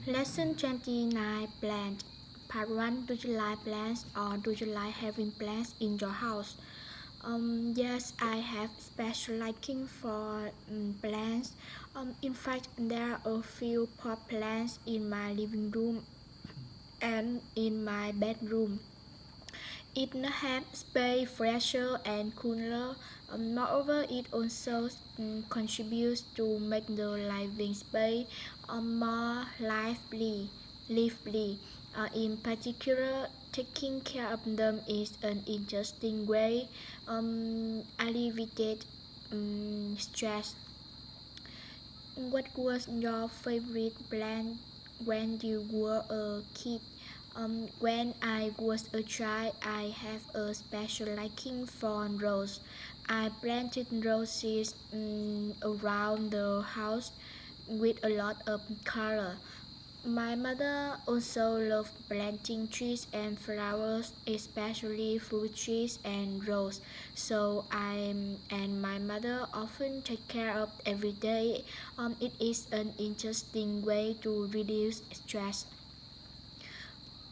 Lesson 29 Plant. Part 1. Do you like plants or do you like having plants in your house? Yes, I have special liking for plants. In fact, there are a few pot plants in my living room and in my bedroom. It helps space fresher and cooler. Moreover, it also contributes to make the living space more lively. In particular, taking care of them is an interesting way alleviate stress. What was your favorite plant when you were a kid? When I was a child, I have a special liking for roses. I planted roses around the house with a lot of color. My mother also loved planting trees and flowers, especially fruit trees and roses. So I and my mother often take care of every day. It is an interesting way to reduce stress.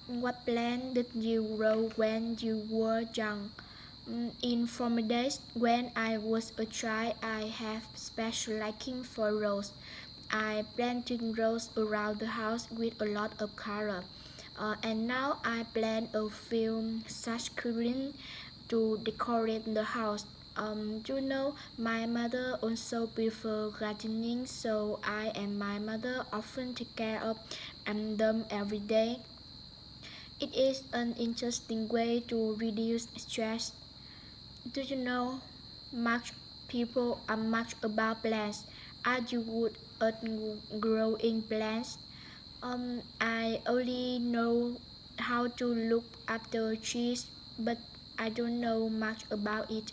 What plant did you grow when you were young? In former days, when I was a child, I have special liking for roses. I planted roses around the house with a lot of color. And now I plant a few succulents to decorate the house. My mother also prefer gardening, so I and my mother often take care of them every day. It is an interesting way to reduce stress. Do you know much people are much about plants? Are you good at growing plants? I only know how to look after trees, but I don't know much about it.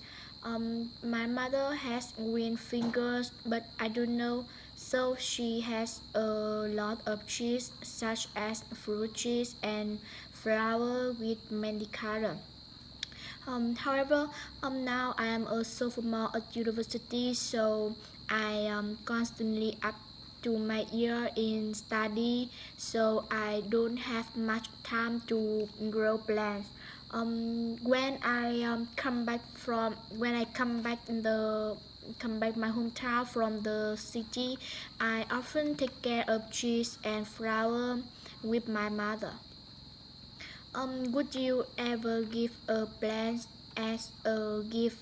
My mother has green fingers, but I don't know. So she has a lot of trees, such as fruit trees and flower with many colors. However, now I am a sophomore at university, so I am constantly up to my ear in study, so I don't have much time to grow plants. When I come back my hometown from the city, I often take care of trees and flowers with my mother. Would you ever give a plant as a gift?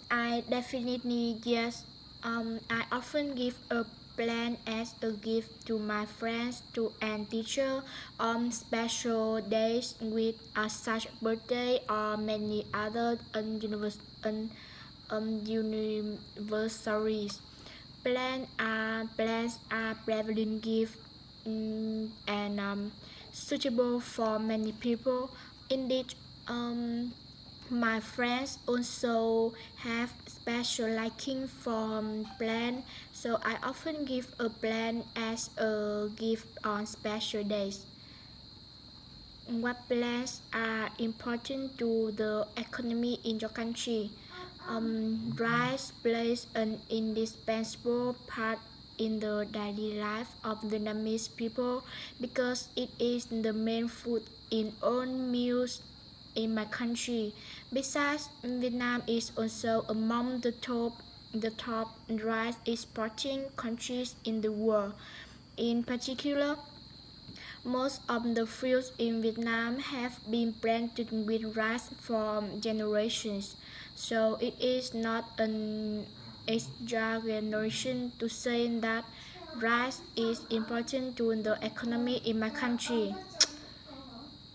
I definitely yes. I often give a plant as a gift to my friends to and teacher on special days with such birthday or many other anniversaries. Plants are prevalent gift and suitable for many people. Indeed, my friends also have special liking for plants, so I often give a plant as a gift on special days. What plants are important to the economy in your country? Rice plays an indispensable part in the daily life of Vietnamese people because it is the main food in all meals in my country. Besides, Vietnam is also among the top rice exporting countries in the world. In particular, most of the fields in Vietnam have been planted with rice for generations, so it is not an exaggeration to say that rice is important to the economy in my country.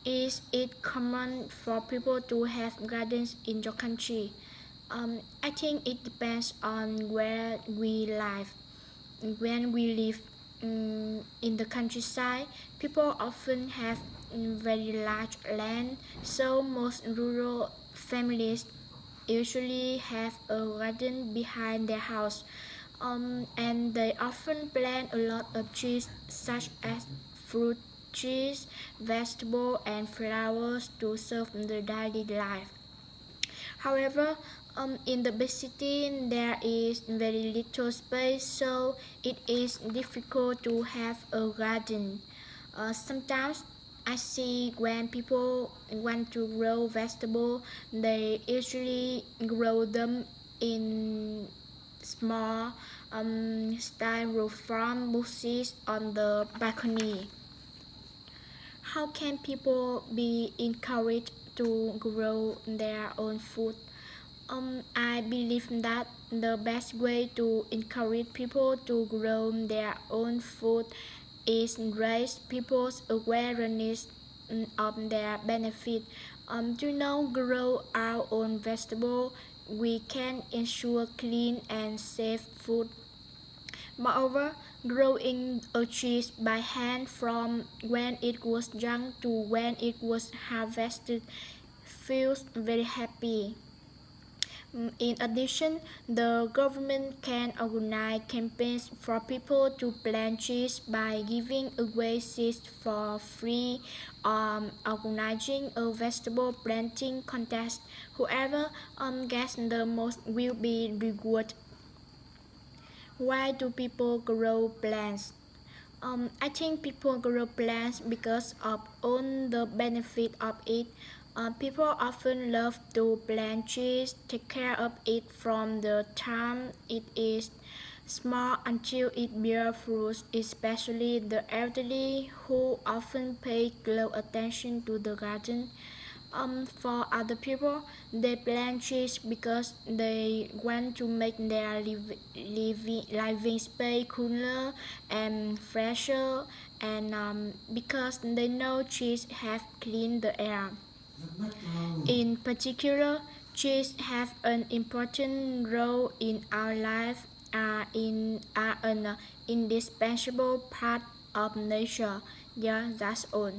Is it common for people to have gardens in your country? I think it depends on where we live. When we live in the countryside, people often have very large land, so most rural families usually have a garden behind their house. And they often plant a lot of trees such as fruit trees, vegetables, and flowers to serve the daily life. However, in the big city there is very little space, so it is difficult to have a garden. Sometimes I see when people want to grow vegetables, they usually grow them in small styrofoam bushes on the balcony. How can people be encouraged to grow their own food? I believe that the best way to encourage people to grow their own food is raise people's awareness of their benefit. Grow our own vegetable, we can ensure clean and safe food. Moreover, growing a cheese by hand from when it was young to when it was harvested feels very happy. In addition, the government can organize campaigns for people to plant trees by giving away seeds for free or organizing a vegetable planting contest. Whoever gets the most will be rewarded. Why do people grow plants? I think people grow plants because of all the benefit of it. People often love to plant trees, take care of it from the time it is small until it bears fruit, especially the elderly who often pay close attention to the garden. For other people, they plant trees because they want to make their living space cooler and fresher, and because they know trees have cleaned the air. In particular, trees have an important role in our life, are an indispensable part of nature. Yeah, that's all.